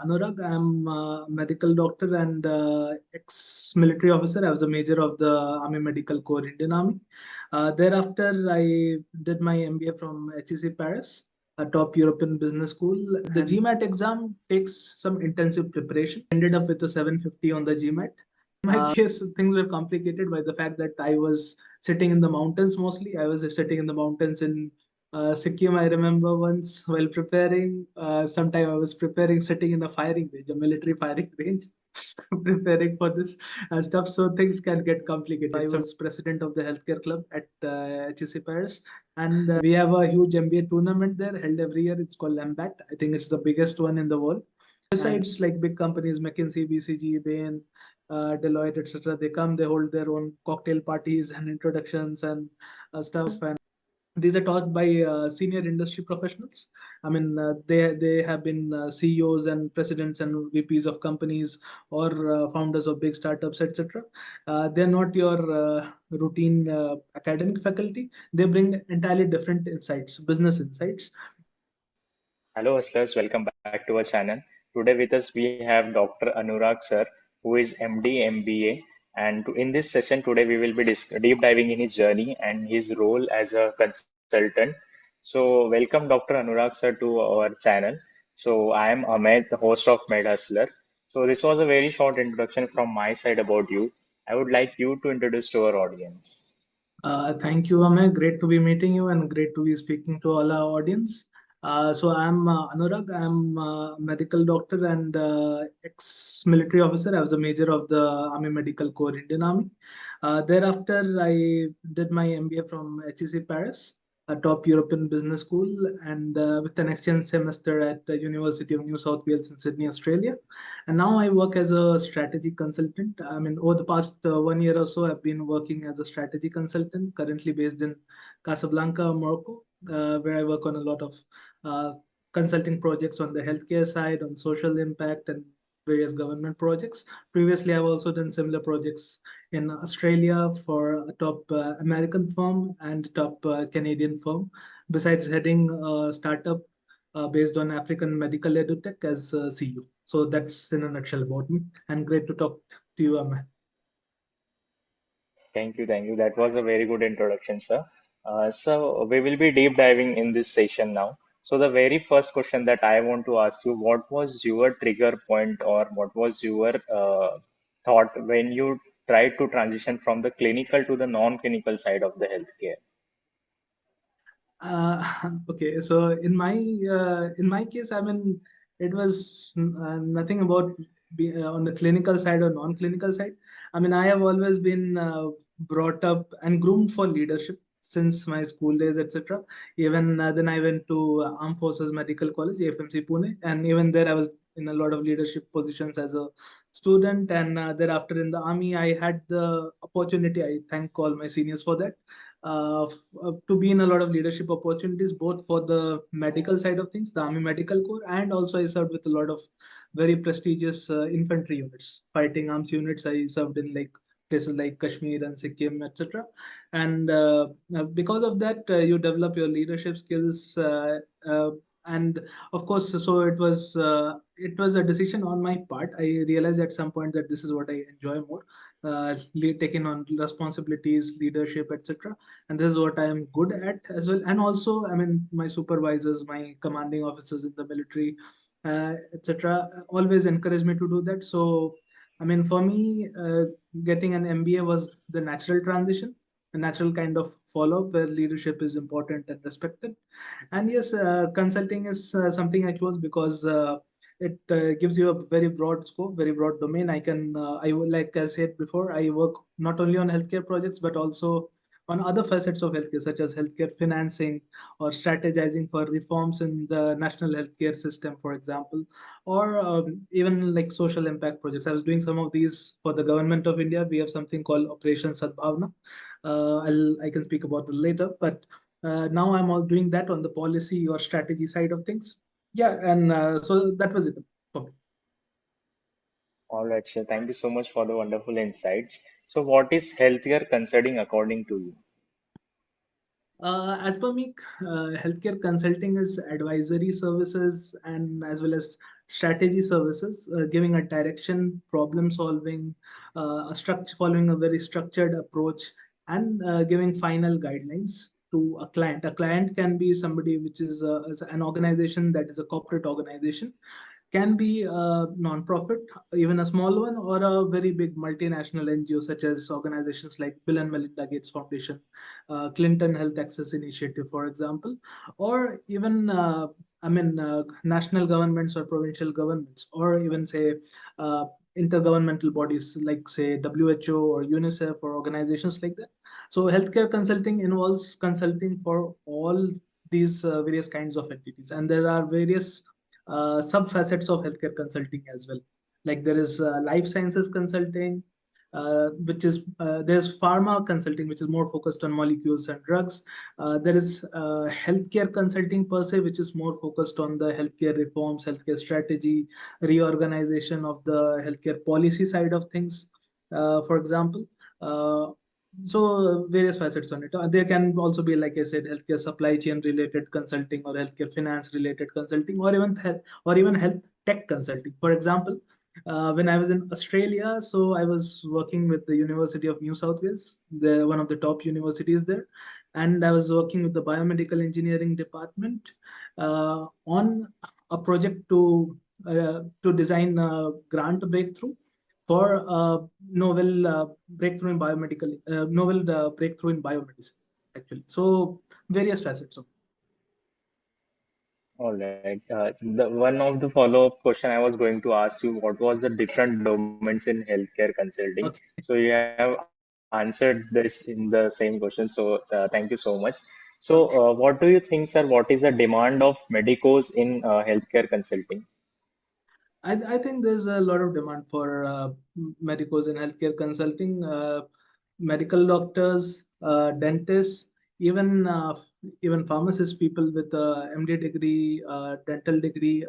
Anurag. I'm a medical doctor and ex-military officer. I was a major of the Army Medical Corps, Indian Army. Thereafter, I did my MBA from HEC Paris, a top European business school. The GMAT exam takes some intensive preparation. Ended up with a 750 on the GMAT. In my case, things were complicated by the fact that I was sitting in the mountains mostly. I was sitting in the mountains in Sikkim. I remember once while preparing, sometime I was preparing sitting in a firing range, a military firing range, preparing for this stuff. So things can get complicated. I was president of the healthcare club at HEC Paris, and we have a huge MBA tournament there held every year. It's called MBAT. I think it's the biggest one in the world. Besides, like big companies, McKinsey, BCG, Bain, Deloitte, etc., they come, they hold their own cocktail parties and introductions and stuff. And these are taught by senior industry professionals. I mean, they have been CEOs and presidents and VPs of companies or founders of big startups, etc. They're not your routine academic faculty. They bring entirely different insights, business insights. Hello, hustlers. Welcome back to our channel. Today with us we have Dr. Anurag sir, who is MD MBA. And in this session today we will be deep diving in his journey and his role as a consultant. So welcome Dr. Anurag sir to our channel. So I am Ahmed, the host of Medhustlr. So this was a very short introduction from my side about you. I would like you to introduce to our audience. Thank you, Ame. Great to be meeting you and great to be speaking to all our audience. So I'm Anurag. I'm a medical doctor and ex-military officer. I was a major of the Army Medical Corps, Indian Army. Thereafter, I did my MBA from HEC Paris, a top European business school, and with an exchange semester at the University of New South Wales in Sydney, Australia. And now I work as a strategy consultant. I mean, over the past 1 year or so, I've been working as a strategy consultant, currently based in Casablanca, Morocco, where I work on a lot of uh, consulting projects on the healthcare side, on social impact, and various government projects. Previously, I've also done similar projects in Australia for a top American firm and top Canadian firm, besides heading a startup based on African medical edutech as CEO. So that's in a nutshell about me. And great to talk to you, Amay. Thank you, thank you. That was a very good introduction, sir. So we will be deep diving in this session now. So the very first question that I want to ask you, what was your trigger point or what was your thought when you tried to transition from the clinical to the non-clinical side of the healthcare? Okay, so in my case, I mean, it was nothing about on the clinical side or non-clinical side. I mean, I have always been brought up and groomed for leadership since my school days, etc. Even then, I went to Armed Forces Medical College, AFMC Pune, and even there, I was in a lot of leadership positions as a student. And thereafter, in the army, I had the opportunity. I thank all my seniors for that to be in a lot of leadership opportunities, both for the medical side of things, the Army Medical Corps, and also I served with a lot of very prestigious infantry units, fighting arms units. I served in like places like Kashmir and Sikkim, etc. And because of that, you develop your leadership skills. And of course, so it was a decision on my part. I realized at some point that this is what I enjoy more, taking on responsibilities, leadership, etc. And this is what I am good at as well. And also, I mean, my supervisors, my commanding officers in the military, etc., always encourage me to do that. So, I mean, for me, getting an MBA was the natural transition, a natural kind of follow up where leadership is important and respected. And yes, consulting is something I chose because it gives you a very broad scope, very broad domain. Like I said before, I work not only on healthcare projects but also on other facets of healthcare, such as healthcare financing or strategizing for reforms in the national healthcare system, for example, or even like social impact projects. I was doing some of these for the government of India. We have something called Operation Sadbhavna. I can speak about it later, but now I'm all doing that on the policy or strategy side of things. Yeah, and so that was it for me. All right, sir. Thank you so much for the wonderful insights. So what is healthcare concerning according to you? As per me, healthcare consulting is advisory services and as well as strategy services, giving a direction, problem solving, a structure, following a very structured approach, and giving final guidelines to a client. A client can be somebody which is an organization that is a corporate organization, can be a non-profit, even a small one, or a very big multinational NGO, such as organizations like Bill and Melinda Gates Foundation, Clinton Health Access Initiative, for example, or even national governments or provincial governments, or even say uh, intergovernmental bodies like say WHO or UNICEF or organizations like that. So healthcare consulting involves consulting for all these various kinds of entities, and there are various sub facets of healthcare consulting as well. Like there is life sciences consulting, which is there's pharma consulting, which is more focused on molecules and drugs. There is healthcare consulting per se, which is more focused on the healthcare reforms, healthcare strategy, reorganization of the healthcare policy side of things, for example. So various facets on it. There can also be, like I said, healthcare supply chain related consulting, or healthcare finance related consulting, or even health tech consulting. For example, when I was in Australia, so I was working with the University of New South Wales, one of the top universities there, and I was working with the biomedical engineering department on a project to design a grant breakthrough for novel breakthrough in biomedicine, actually. So various facets of. All right. The one of the follow-up question I was going to ask you, what was the different domains in healthcare consulting? Okay. So you have answered this in the same question. So thank you so much. So what do you think, sir? What is the demand of medicos in healthcare consulting? I think there's a lot of demand for medicals in healthcare consulting, medical doctors, dentists, even even pharmacists, people with MD degree, dental degree,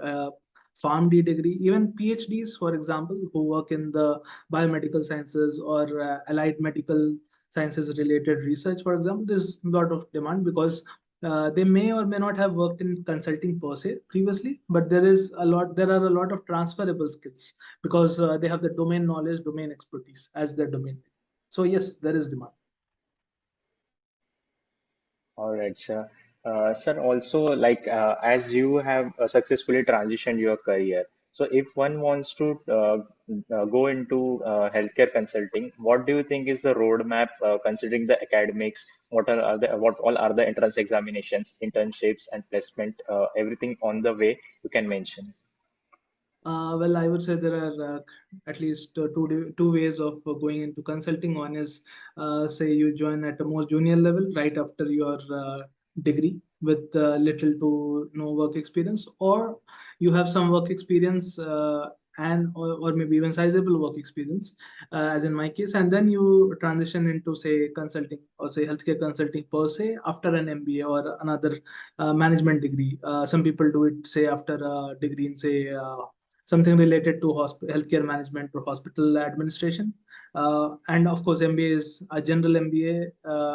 PharmD degree, even PhDs, for example, who work in the biomedical sciences or allied medical sciences related research, for example. There's a lot of demand because they may or may not have worked in consulting per se previously, but there are a lot of transferable skills because they have the domain knowledge, domain expertise as their domain. So yes, there is demand. All right, sir. Sir, also as you have successfully transitioned your career, so if one wants to go into healthcare consulting, what do you think is the roadmap considering the academics? What all are the entrance examinations, internships, and placement? Everything on the way you can mention. Well, I would say there are at least two ways of going into consulting. One is, say, you join at a more junior level right after your degree with little to no work experience, or you have some work experience or maybe even sizable work experience, as in my case, and then you transition into say consulting or say healthcare consulting per se after an MBA or another management degree. Some people do it say after a degree in say something related to healthcare management or hospital administration. And of course, MBA is a general MBA.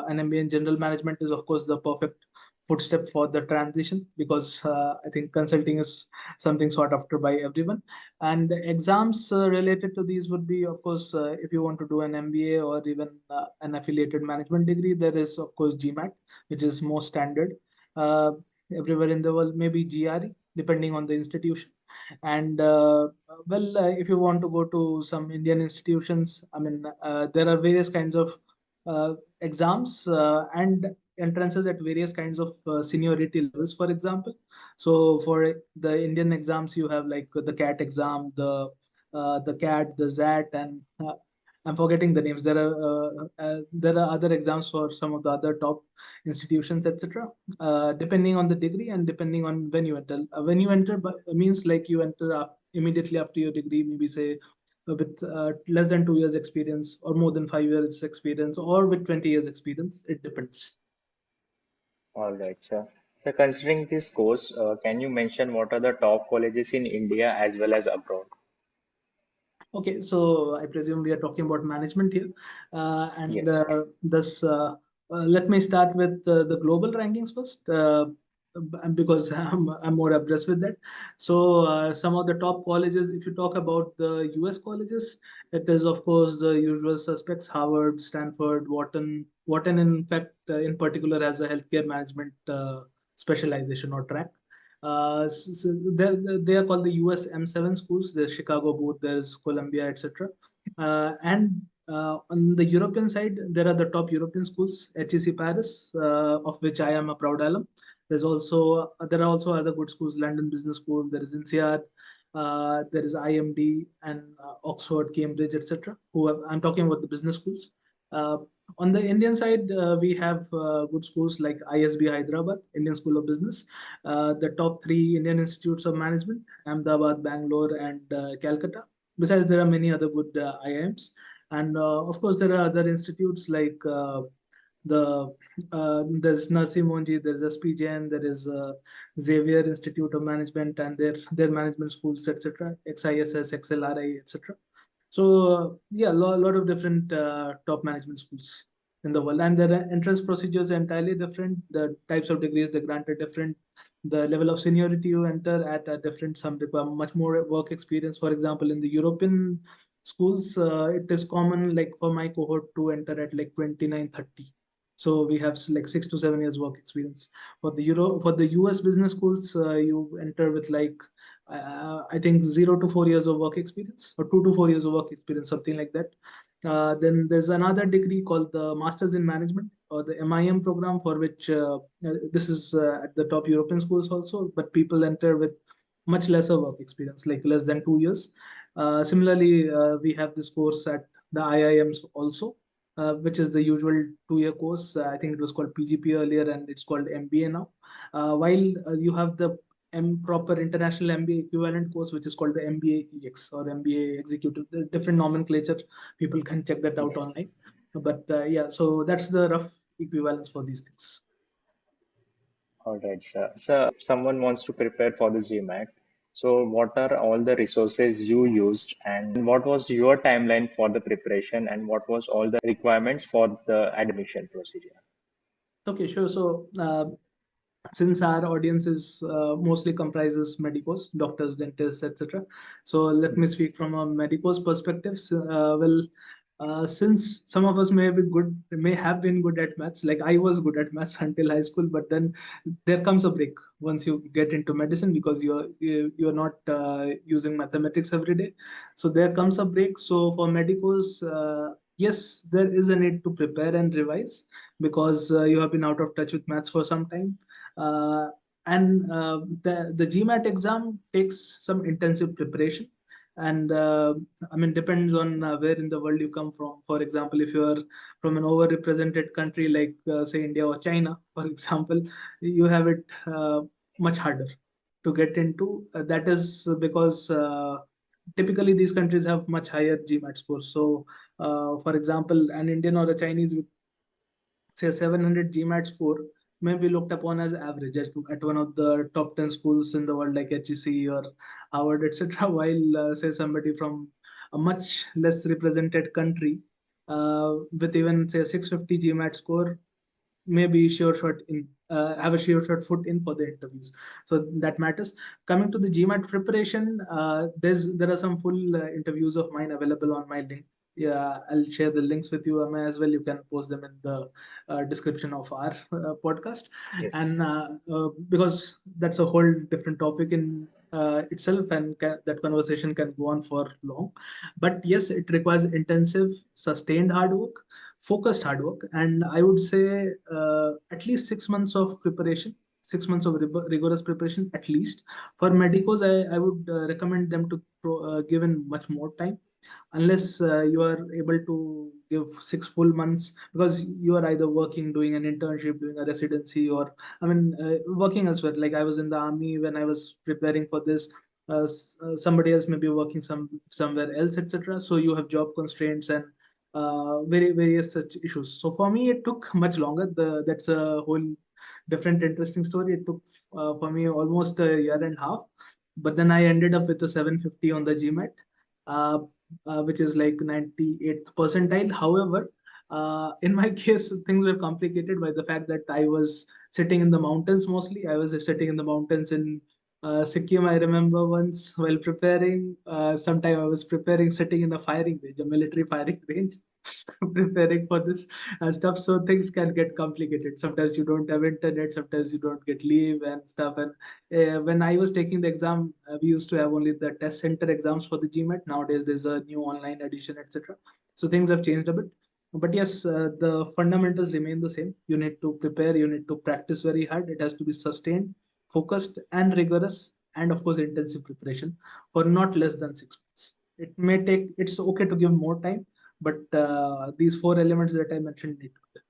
An MBA in general management is, of course, the perfect footstep for the transition because I think consulting is something sought after by everyone. And exams related to these would be, of course, if you want to do an MBA or even an affiliated management degree, there is, of course, GMAT, which is more standard uh, everywhere in the world, maybe GRE, depending on the institution. And if you want to go to some Indian institutions, I mean, there are various kinds of exams and entrances at various kinds of seniority levels, for example. So for the Indian exams, you have like the CAT exam, the CAT, the ZAT, and I'm forgetting the names. There are other exams for some of the other top institutions, etc. Depending on the degree and depending on when you enter. When you enter means like you enter immediately after your degree, maybe say with less than 2 years experience or more than 5 years experience or with 20 years experience. It depends. All right, sir. So considering this course, can you mention what are the top colleges in India as well as abroad? Okay, so I presume we are talking about management here, and Yes. thus let me start with the global rankings first. because I'm more abreast with that. So some of the top colleges, if you talk about the US colleges, it is of course the usual suspects: Harvard, Stanford, Wharton. Wharton, in fact, in particular, has a healthcare management specialization or track. So they are called the US M7 schools. There's Chicago Booth, there's Columbia, etc. And on the European side, there are the top European schools: HEC Paris, of which I am a proud alum. There are also other good schools: London Business School, there is INSEAD, there is IMD, and Oxford, Cambridge, etc. I'm talking about the business schools. Uh, on the Indian side, we have good schools like ISB Hyderabad, Indian School of Business, the top three Indian institutes of management: Ahmedabad, Bangalore, and Calcutta. Besides, there are many other good IIMs, and of course, there are other institutes like there's Nasi Monji, there's SP Jain, there is Xavier Institute of Management, and their management schools, etc. XISS, XLRI, etc. So yeah, lot of different top management schools in the world, and their entrance procedures are entirely different. The types of degrees they grant are different. The level of seniority you enter at are different. Some require much more work experience. For example, in the European schools, it is common, like for my cohort, to enter at like 29, 30. So we have like 6 to 7 years work experience. For the US business schools, you enter with like I think 0 to 4 years of work experience, or 2 to 4 years of work experience, something like that. Then there's another degree called the Masters in Management, or the MIM program, for which this is at the top European schools also, but people enter with much lesser work experience, like less than 2 years. Similarly, we have this course at the IIMs also, which is the usual 2 year course. I think it was called PGP earlier, and it's called MBA now. While you have the proper international MBA equivalent course, which is called the MBA EX or MBA Executive. The different nomenclature. People can check that out Yes. online. But yeah, so that's the rough equivalence for these things. All right, sir. So if someone wants to prepare for the GMAT, so what are all the resources you used, and what was your timeline for the preparation, and what was all the requirements for the admission procedure? Okay, sure. So since our audience is mostly comprises medicos, doctors, dentists, etc. So let me speak Yes. from a medicos perspective. Since some of us may have been good at maths, like I was good at maths until high school, but then there comes a break once you get into medicine, because you're not using mathematics every day. So there comes a break. So for medicos, yes, there is a need to prepare and revise, because you have been out of touch with maths for some time. Uh, and the GMAT exam takes some intensive preparation. And I mean, depends on where in the world you come from. For example, if you are from an overrepresented country like, say, India or China, for example, you have it much harder to get into. That is because typically these countries have much higher GMAT scores. So, for example, an Indian or a Chinese with, say, 700 GMAT score may be looked upon as average at one of the top 10 schools in the world, like HEC or Harvard, etc. While, say, somebody from a much less represented country with even, say, a 650 GMAT score maybe sure shot in have a sure shot foot in for the interviews. So that matters. Coming to the GMAT preparation, there are some full interviews of mine available on my link. Yeah, I'll share the links with you, Amma, as well. You can post them in the description of our podcast. Yes. And because that's a whole different topic in itself, and that conversation can go on for long. But yes, it requires intensive, sustained hard work, focused hard work, and I would say at least 6 months of preparation, 6 months of rigorous preparation at least. For medicos, I would recommend them to give in much more time, unless you are able to give 6 full months, because you are either working, doing an internship, doing a residency, or I mean, working elsewhere. Like I was in the army when I was preparing for this. Somebody else may be working somewhere else, etc. So you have job constraints and various such issues. So for me, it took much longer. That's a whole different interesting story. It took for me almost a year and a half, but then I ended up with a 750 on the GMAT, uh, which is like 98th percentile. However, in my case, things were complicated by the fact that I was sitting in the mountains mostly. I was sitting in the mountains in Sikkim. I remember once while preparing. Sometime I was preparing sitting in a firing range, a military firing range, preparing for this stuff. So things can get complicated. Sometimes you don't have internet. Sometimes you don't get leave and stuff. And when I was taking the exam, we used to have only the test center exams for the GMAT. Nowadays, there's a new online edition, etc. So things have changed a bit. But yes, the fundamentals remain the same. You need to prepare, you need to practice very hard. It has to be sustained, focused, and rigorous, and of course, intensive preparation for not less than 6 months. It may take, it's okay to give more time, but these four elements that I mentioned need to be there.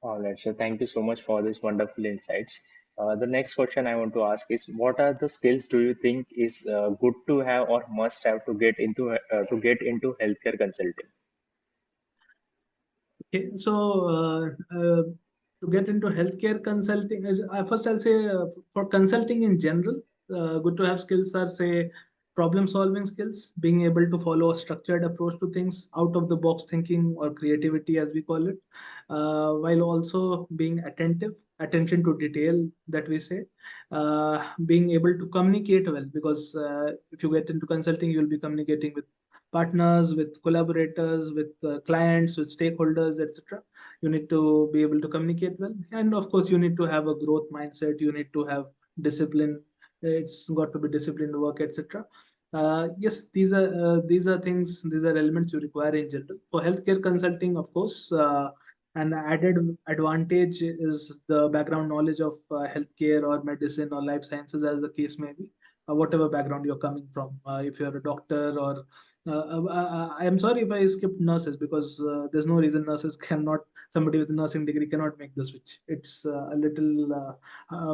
All right, so thank you so much for this wonderful insights. The next question I want to ask is, what are the skills do you think is good to have or must have to get into healthcare consulting? Okay, so to get into healthcare consulting, first I'll say for consulting in general, good to have skills are say problem solving skills, being able to follow a structured approach to things, out of the box thinking or creativity as we call it, while also being attentive, attention to detail that we say, being able to communicate well because if you get into consulting, you'll be communicating with partners, with collaborators, with clients, with stakeholders, etc. You need to be able to communicate well, and of course, you need to have a growth mindset. You need to have discipline. It's got to be disciplined work, etc. Yes, these are things. These are elements you require in general for healthcare consulting. Of course, an added advantage is the background knowledge of healthcare or medicine or life sciences, as the case may be. Whatever background you're coming from, if you're a doctor or I am sorry if I skipped nurses because there's no reason nurses cannot, somebody with a nursing degree cannot make the switch. It's a little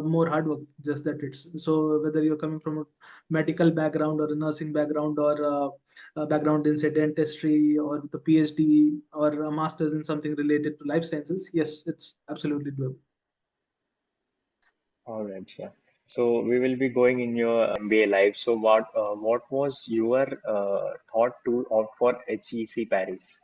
more hard work, just that it's so whether you're coming from a medical background or a nursing background or a background in say dentistry or with a PhD or a master's in something related to life sciences, yes, it's absolutely doable. All right, sir. So we will be going in your MBA life. So what was your thought to opt for HEC Paris?